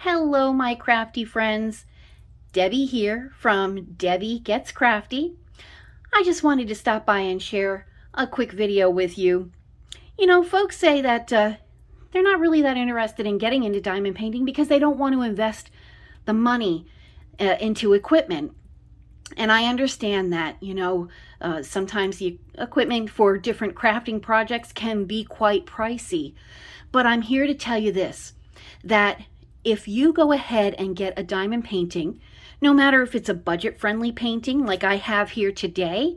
Hello, my crafty friends. Debbie here from Debbie Gets Crafty. I just wanted to stop by and share a quick video with you. You know, folks say that they're not really that interested in getting into diamond painting because they don't want to invest the money into equipment. And I understand that, sometimes the equipment for different crafting projects can be quite pricey. But I'm here to tell you this, that if you go ahead and get a diamond painting, no matter if it's a budget-friendly painting like I have here today,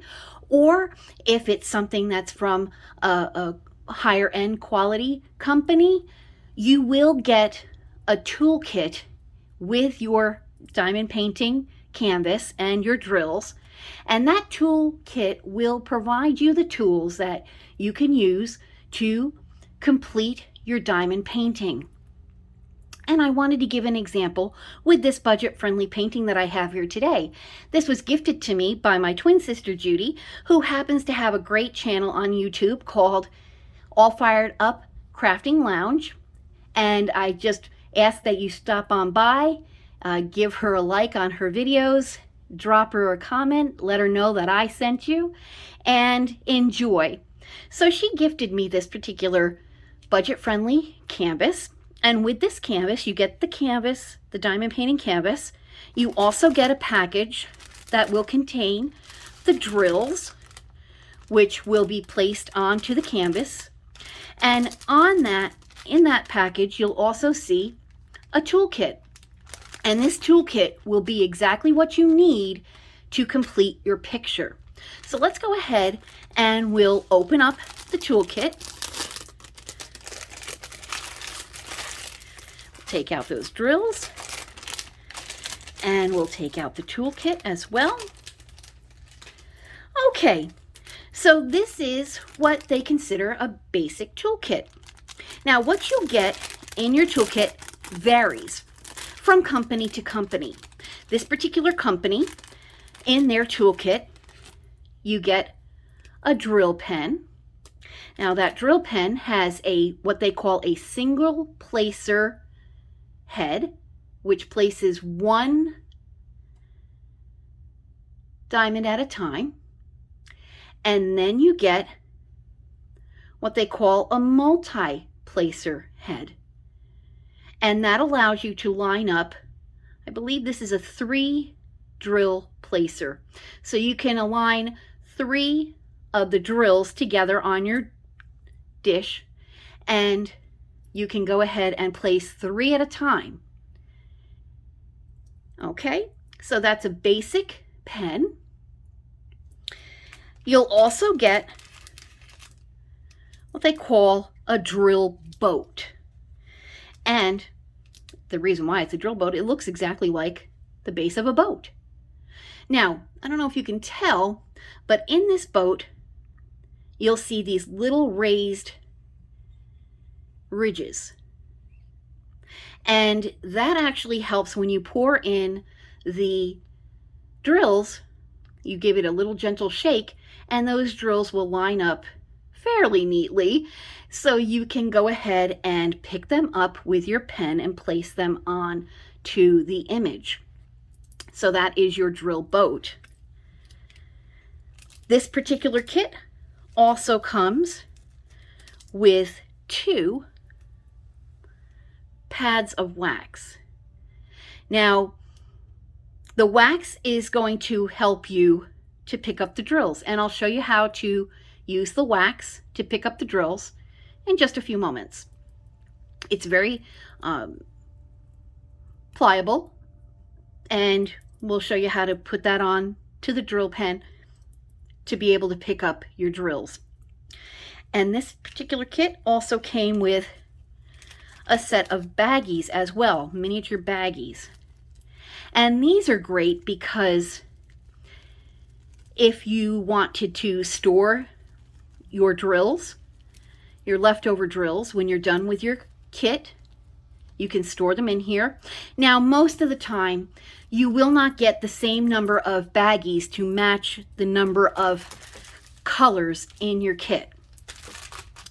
or if it's something that's from a higher-end quality company, you will get a toolkit with your diamond painting canvas and your drills, and that toolkit will provide you the tools that you can use to complete your diamond painting. And I wanted to give an example with this budget-friendly painting that I have here today. This was gifted to me by my twin sister Judy, who happens to have a great channel on YouTube called All Fired Up Crafting Lounge. And I just ask that you stop on by, give her a like on her videos, drop her a comment, let her know that I sent you, and enjoy. So she gifted me this particular budget-friendly canvas. And with this canvas, you get the canvas, the diamond painting canvas. You also get a package that will contain the drills, which will be placed onto the canvas. And in that package, you'll also see a toolkit. And this toolkit will be exactly what you need to complete your picture. So let's go ahead and we'll open up the toolkit. Take out those drills, and we'll take out the toolkit as well. Okay, so this is what they consider a basic toolkit. Now, what you get in your toolkit varies from company to company. This particular company, in their toolkit, you get a drill pen. Now, that drill pen has what they call a single placer head, which places one diamond at a time. And then you get what they call a multi-placer head. And that allows you to line up, I believe this is a 3 drill placer. So you can align 3 of the drills together on your dish, and you can go ahead and place 3 at a time. Okay, so that's a basic pen. You'll also get what they call a drill boat. And the reason why it's a drill boat, it looks exactly like the base of a boat. Now, I don't know if you can tell, but in this boat, you'll see these little raised ridges. And that actually helps when you pour in the drills. You give it a little gentle shake, and those drills will line up fairly neatly, so you can go ahead and pick them up with your pen and place them on to the image. So that is your drill boat. This particular kit also comes with 2 pads of wax. Now, the wax is going to help you to pick up the drills, and I'll show you how to use the wax to pick up the drills in just a few moments. It's very pliable, and we'll show you how to put that on to the drill pen to be able to pick up your drills. And this particular kit also came with a set of baggies as well, miniature baggies. And these are great because if you wanted to store your drills, your leftover drills, when you're done with your kit, you can store them in here. Now, most of the time, you will not get the same number of baggies to match the number of colors in your kit.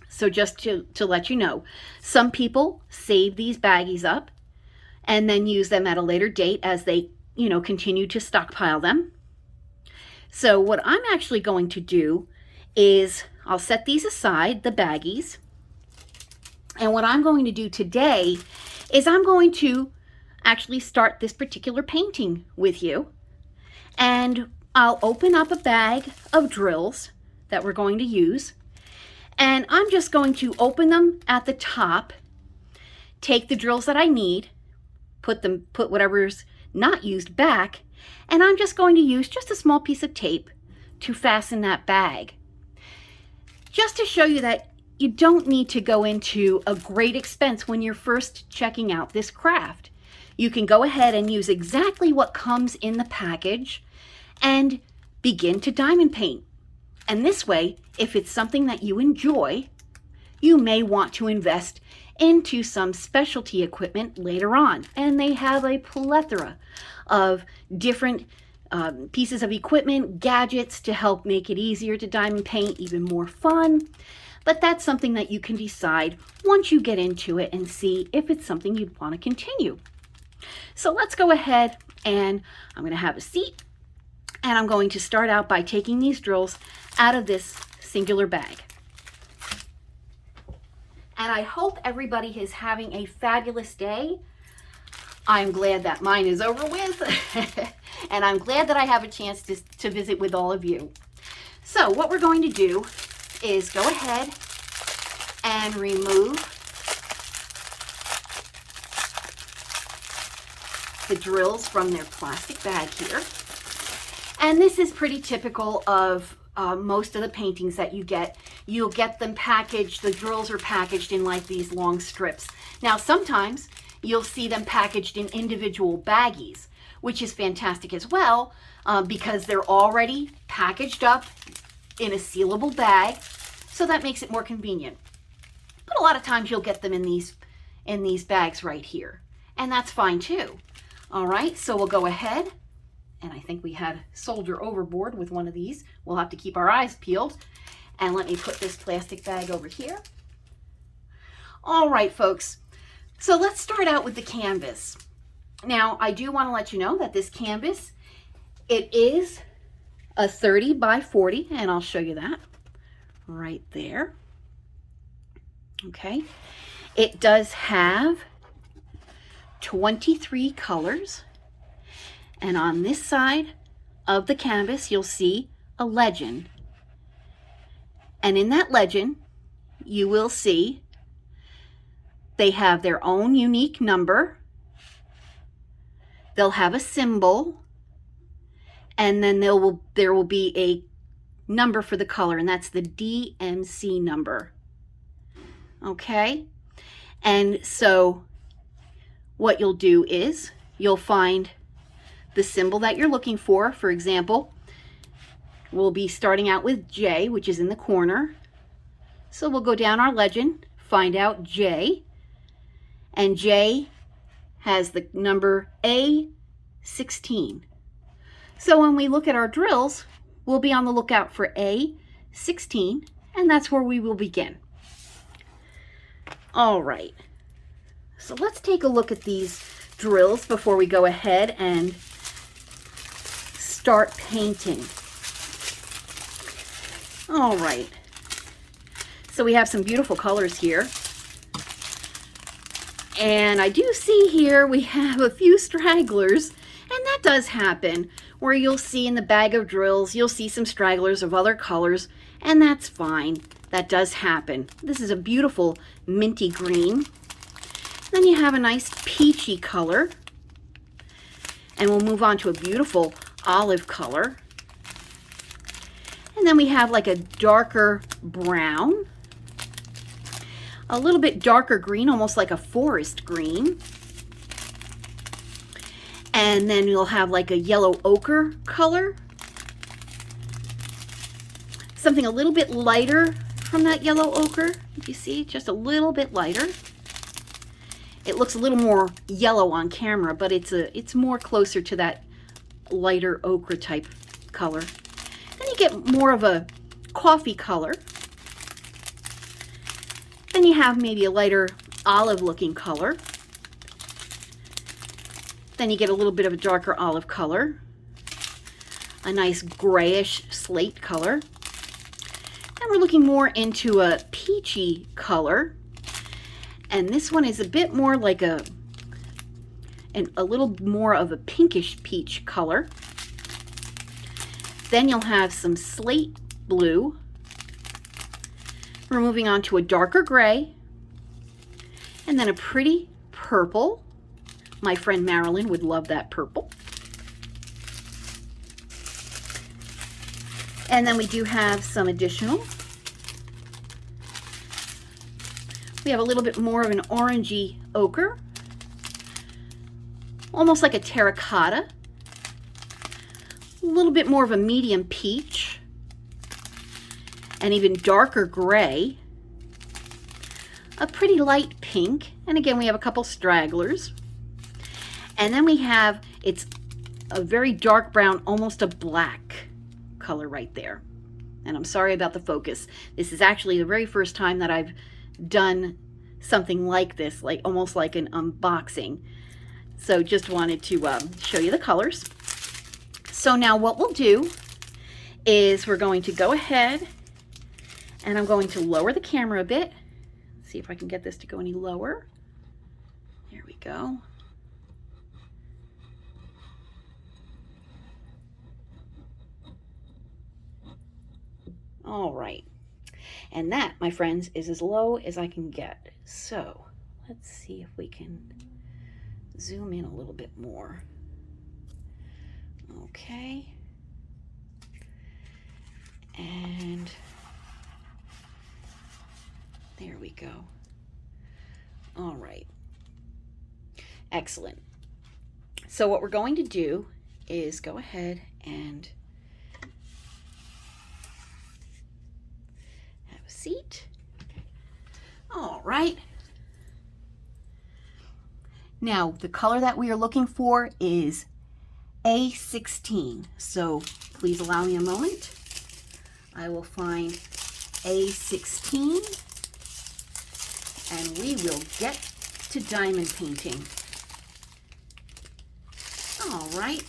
So just to let you know, some people save these baggies up and then use them at a later date as they, continue to stockpile them. So what I'm actually going to do is I'll set these aside, the baggies. And what I'm going to do today is I'm going to actually start this particular painting with you. And I'll open up a bag of drills that we're going to use. And I'm just going to open them at the top, take the drills that I need, put whatever's not used back, and I'm just going to use just a small piece of tape to fasten that bag. Just to show you that you don't need to go into a great expense when you're first checking out this craft. You can go ahead and use exactly what comes in the package and begin to diamond paint. And this way, if it's something that you enjoy, you may want to invest into some specialty equipment later on. And they have a plethora of different pieces of equipment, gadgets to help make it easier to diamond paint, even more fun. But that's something that you can decide once you get into it and see if it's something you'd want to continue. So let's go ahead, and I'm going to have a seat, and I'm going to start out by taking these drills out of this singular bag. And I hope everybody is having a fabulous day. I'm glad that mine is over with, and I'm glad that I have a chance to visit with all of you. So what we're going to do is go ahead and remove the drills from their plastic bag here. And this is pretty typical of most of the paintings that you get. You'll get them packaged, the drills are packaged in like these long strips. Now sometimes you'll see them packaged in individual baggies, which is fantastic as well, because they're already packaged up in a sealable bag, so that makes it more convenient. But a lot of times you'll get them in these bags right here, and that's fine too. All right, so we'll go ahead, and I think we had solder overboard with one of these. We'll have to keep our eyes peeled. And let me put this plastic bag over here. All right, folks, so let's start out with the canvas. Now, I do want to let you know that this canvas, it is a 30 by 40, and I'll show you that right there. Okay, it does have 23 colors, and on this side of the canvas you'll see a legend, and in that legend you will see they have their own unique number, they'll have a symbol, and then there will be a number for the color, and that's the DMC number. Okay, and so what you'll do is you'll find the symbol that you're looking for. For example, we'll be starting out with J, which is in the corner. So we'll go down our legend, find out J, and J has the number A16. So when we look at our drills, we'll be on the lookout for A16, and that's where we will begin. All right, so let's take a look at these drills before we go ahead and start painting. All right, so we have some beautiful colors here. And I do see here we have a few stragglers, and that does happen, where you'll see in the bag of drills, you'll see some stragglers of other colors, and that's fine. That does happen. This is a beautiful minty green. Then you have a nice peachy color, and we'll move on to a beautiful olive color. And then we have like a darker brown, a little bit darker green, almost like a forest green. And then you'll have like a yellow ochre color, something a little bit lighter from that yellow ochre. If you see, just a little bit lighter. It looks a little more yellow on camera, but it's more closer to that lighter ochre type color. Then you get more of a coffee color. Then you have maybe a lighter olive looking color. Then you get a little bit of a darker olive color, a nice grayish slate color. And we're looking more into a peachy color. And this one is a bit more like a little more of a pinkish peach color. Then you'll have some slate blue. We're moving on to a darker gray, and then a pretty purple. My friend Marilyn would love that purple. And then we do have some additional. We have a little bit more of an orangey ochre, almost like a terracotta. A little bit more of a medium peach, and even darker gray. A pretty light pink, and again we have a couple stragglers. And then we have, it's a very dark brown, almost a black color right there. And I'm sorry about the focus. This is actually the very first time that I've done something like this, like almost like an unboxing. So just wanted to show you the colors. So now what we'll do is we're going to go ahead and I'm going to lower the camera a bit. See if I can get this to go any lower. There we go. All right. And that, my friends, is as low as I can get. So let's see if we can zoom in a little bit more. Okay. And there we go. All right. Excellent. So what we're going to do is go ahead and have a seat. All right. Now, the color that we are looking for is A16. So please allow me a moment. I will find A16 and we will get to diamond painting. All right.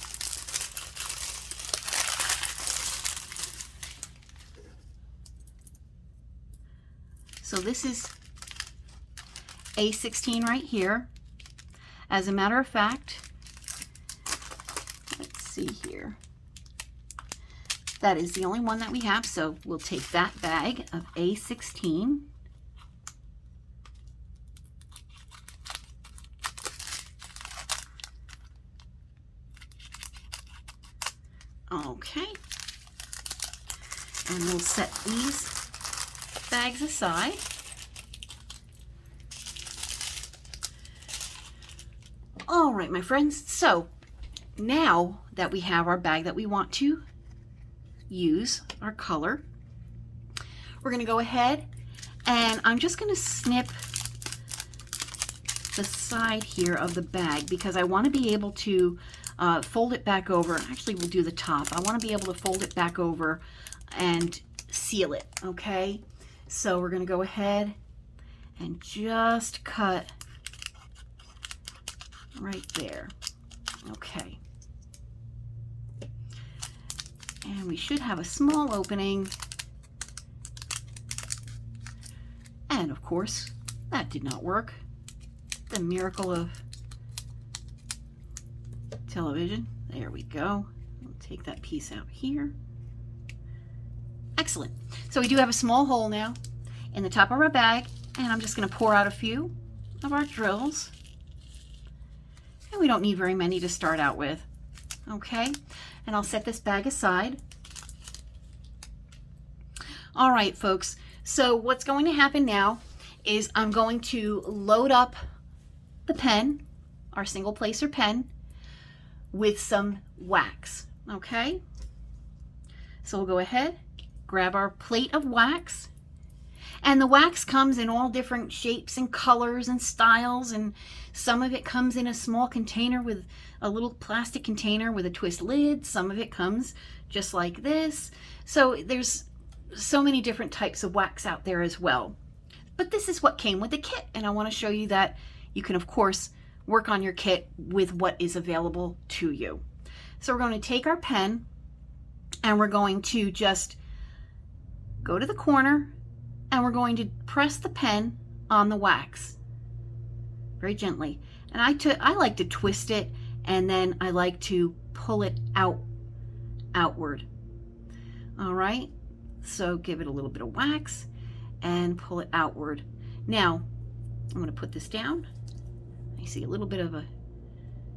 So this is A16 right here. As a matter of fact, let's see here. That is the only one that we have, so we'll take that bag of A16. Okay. And we'll set these bags aside. All right, my friends, so now that we have our bag that we want to use, our color, we're going to go ahead and I'm just going to snip the side here of the bag because I want to be able to fold it back over. Actually, we'll do the top. I want to be able to fold it back over and seal it, okay? So we're going to go ahead and just cut right there. Okay. And we should have a small opening. And of course, that did not work. The miracle of television. There we go. We'll take that piece out here. Excellent. So we do have a small hole now in the top of our bag, and I'm just going to pour out a few of our drills. And we don't need very many to start out with. Okay, and I'll set this bag aside. All right, folks, so what's going to happen now is I'm going to load up the pen, our single placer pen, with some wax, okay? So we'll go ahead, grab our plate of wax, and the wax comes in all different shapes and colors and styles, and some of it comes in a small container with a little plastic container with a twist lid. Some of it comes just like this. So there's so many different types of wax out there as well. But this is what came with the kit, and I want to show you that you can, of course, work on your kit with what is available to you. So we're going to take our pen and we're going to just go to the corner and we're going to press the pen on the wax very gently. And I like to twist it, and then I like to pull it outward. All right, so give it a little bit of wax and pull it outward. Now I'm going to put this down. I see a little bit of a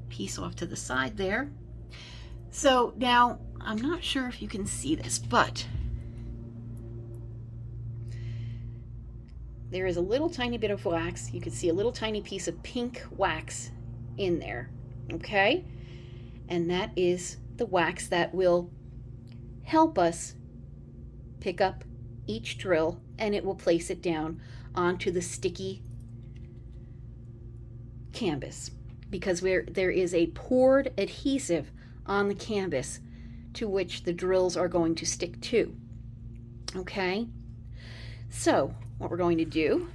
piece off to the side there. So now I'm not sure if you can see this, but there is a little tiny bit of wax. You can see a little tiny piece of pink wax in there, okay? And that is the wax that will help us pick up each drill, and it will place it down onto the sticky canvas, because there is a poured adhesive on the canvas to which the drills are going to stick to, okay? So what we're going to do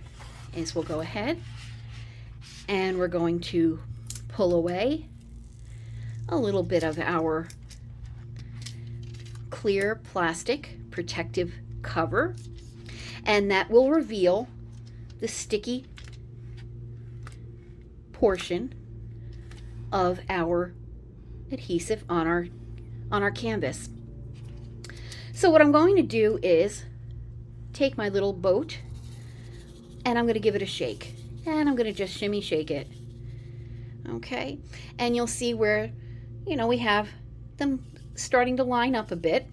is we'll go ahead and we're going to pull away a little bit of our clear plastic protective cover, and that will reveal the sticky portion of our adhesive on our canvas. So what I'm going to do is take my little boat and I'm going to give it a shake, and I'm going to just shimmy shake it, okay? And you'll see where, you know, we have them starting to line up a bit.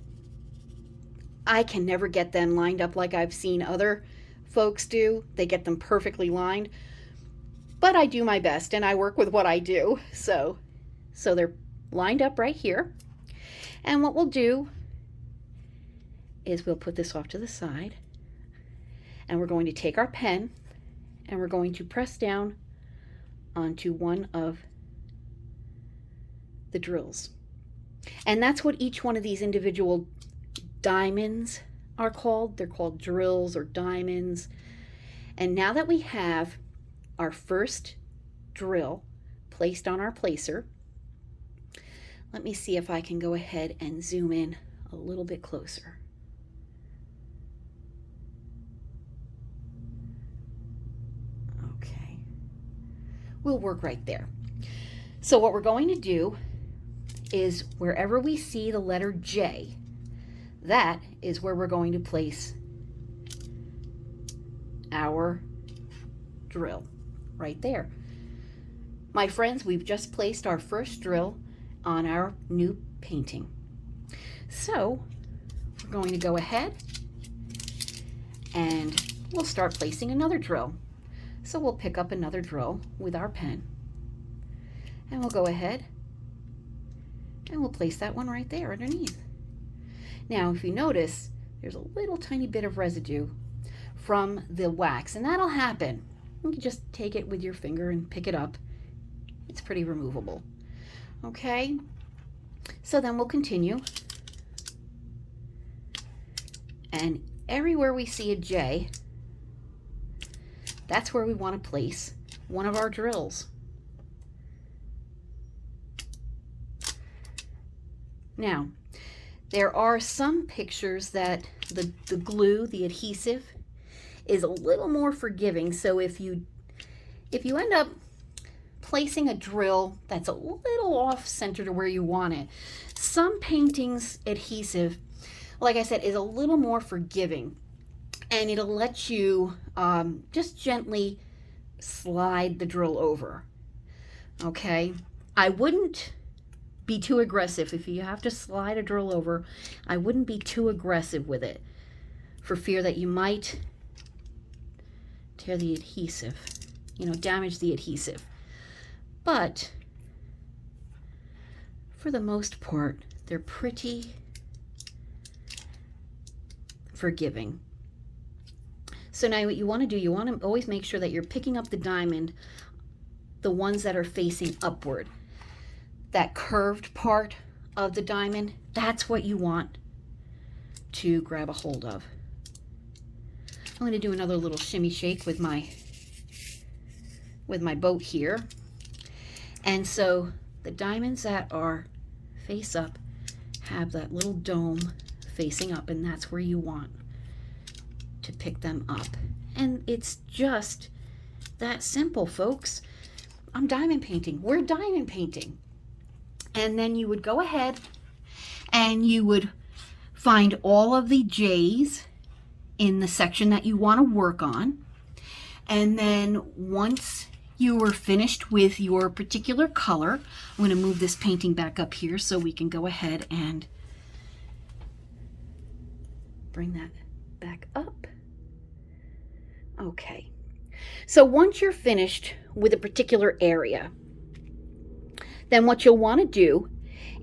I can never get them lined up like I've seen other folks do. They get them perfectly lined, but I do my best and I work with what I do. So they're lined up right here. And what we'll do is we'll put this off to the side, and we're going to take our pen and we're going to press down onto one of the drills. And that's what each one of these individual diamonds are called. They're called drills or diamonds. And now that we have our first drill placed on our placer, let me see if I can go ahead and zoom in a little bit closer. Okay, we'll work right there. So what we're going to do is wherever we see the letter J, that is where we're going to place our drill, right there. My friends, we've just placed our first drill on our new painting. So we're going to go ahead and we'll start placing another drill. So we'll pick up another drill with our pen, and we'll go ahead and we'll place that one right there underneath. Now, if you notice, there's a little tiny bit of residue from the wax, and that'll happen. You can just take it with your finger and pick it up. It's pretty removable. Okay, so then we'll continue. And everywhere we see a J, that's where we want to place one of our drills. Now, there are some pictures that the glue, the adhesive, is a little more forgiving. So if you end up placing a drill that's a little off center to where you want it, some paintings adhesive, like I said, is a little more forgiving, and it'll let you just gently slide the drill over. Okay, I wouldn't be too aggressive. If you have to slide a drill over, I wouldn't be too aggressive with it, for fear that you might tear the adhesive, damage the adhesive. But for the most part, they're pretty forgiving. So now what you want to do, you want to always make sure that you're picking up the diamond, the ones that are facing upward. That curved part of the diamond, that's what you want to grab a hold of. I'm going to do another little shimmy shake with my boat here. And so the diamonds that are face up have that little dome facing up, and that's where you want to pick them up. And it's just that simple, folks. I'm diamond painting. We're diamond painting. And then you would go ahead and you would find all of the J's in the section that you want to work on. And then once you were finished with your particular color, I'm going to move this painting back up here so we can go ahead and bring that back up. Okay. So once you're finished with a particular area, then what you'll want to do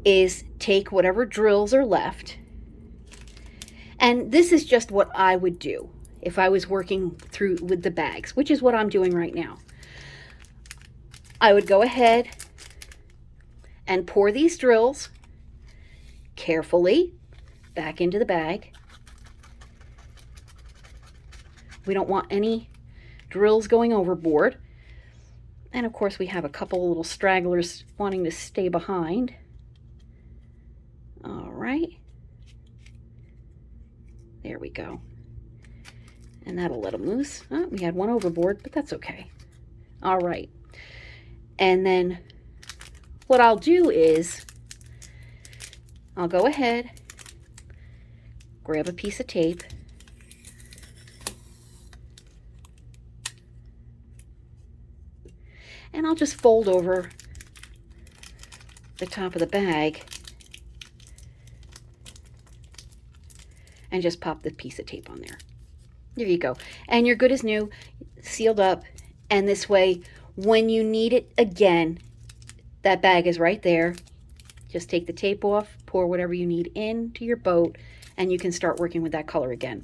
is take whatever drills are left. And this is just what I would do if I was working through with the bags, which is what I'm doing right now. I would go ahead and pour these drills carefully back into the bag. We don't want any drills going overboard. And of course we have a couple little stragglers wanting to stay behind. All right. There we go. And that'll let them loose. Oh, we had one overboard, but that's okay. All right. And then what I'll do is I'll go ahead, grab a piece of tape, and I'll just fold over the top of the bag and just pop the piece of tape on there. There you go. And you're good as new, sealed up, and this way, when you need it again, that bag is right there. Just take the tape off, pour whatever you need into your boat, and you can start working with that color again.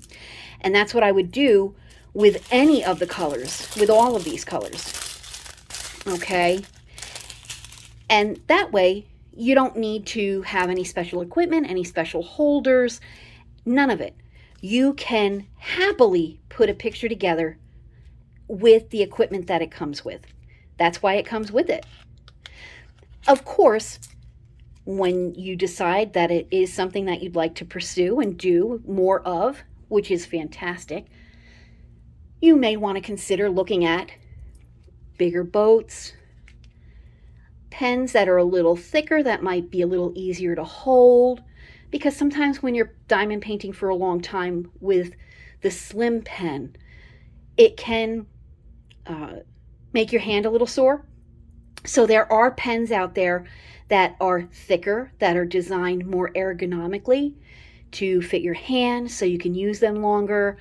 And that's what I would do with any of the colors, with all of these colors. Okay? And that way, you don't need to have any special equipment, any special holders, none of it. You can happily put a picture together with the equipment that it comes with. That's why it comes with it. Of course, when you decide that it is something that you'd like to pursue and do more of, which is fantastic, you may want to consider looking at bigger boats, pens that are a little thicker, that might be a little easier to hold, because sometimes when you're diamond painting for a long time with the slim pen, it can make your hand a little sore. So there are pens out there that are thicker, that are designed more ergonomically to fit your hand so you can use them longer.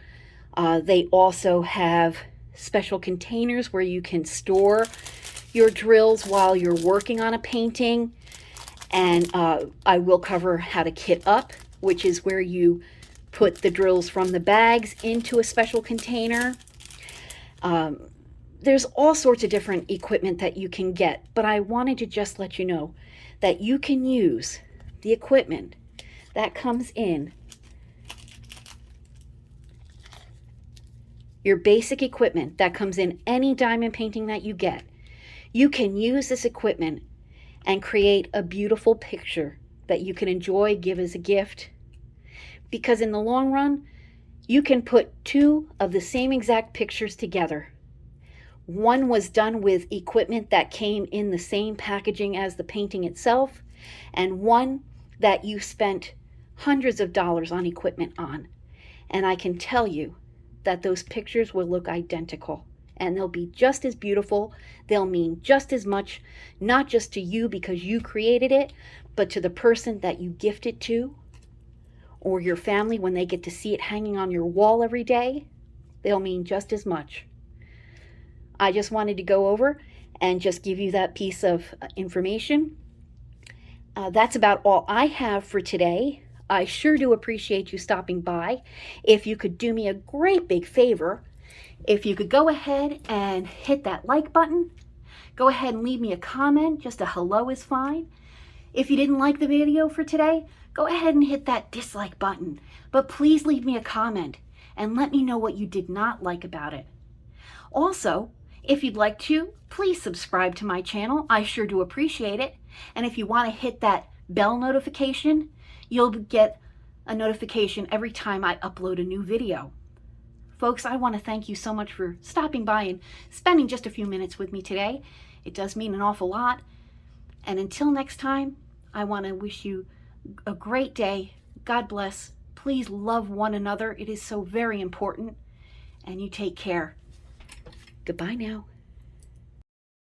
They also have special containers where you can store your drills while you're working on a painting. And I will cover how to kit up, which is where you put the drills from the bags into a special container. There's all sorts of different equipment that you can get, but I wanted to just let you know that you can use the equipment that comes in your basic equipment that comes in any diamond painting that you get. You can use this equipment and create a beautiful picture that you can enjoy, give as a gift. Because in the long run, you can put two of the same exact pictures together. One was done with equipment that came in the same packaging as the painting itself, and one that you spent hundreds of dollars on equipment on. And I can tell you that those pictures will look identical, and they'll be just as beautiful. They'll mean just as much, not just to you because you created it, but to the person that you gift it to, or your family when they get to see it hanging on your wall every day. They'll mean just as much. I just wanted to go over and just give you that piece of information. That's about all I have for today. I sure do appreciate you stopping by. If you could do me a great big favor, if you could go ahead and hit that like button, go ahead and leave me a comment. Just a hello is fine. If you didn't like the video for today, go ahead and hit that dislike button. But please leave me a comment and let me know what you did not like about it. Also, If you'd like to, please subscribe to my channel. I sure do appreciate it. And if you want to hit that bell notification, you'll get a notification every time I upload a new video. Folks, I want to thank you so much for stopping by and spending just a few minutes with me today. It does mean an awful lot. And until next time, I want to wish you a great day. God bless. Please love one another. It is so very important. And you take care. Goodbye now.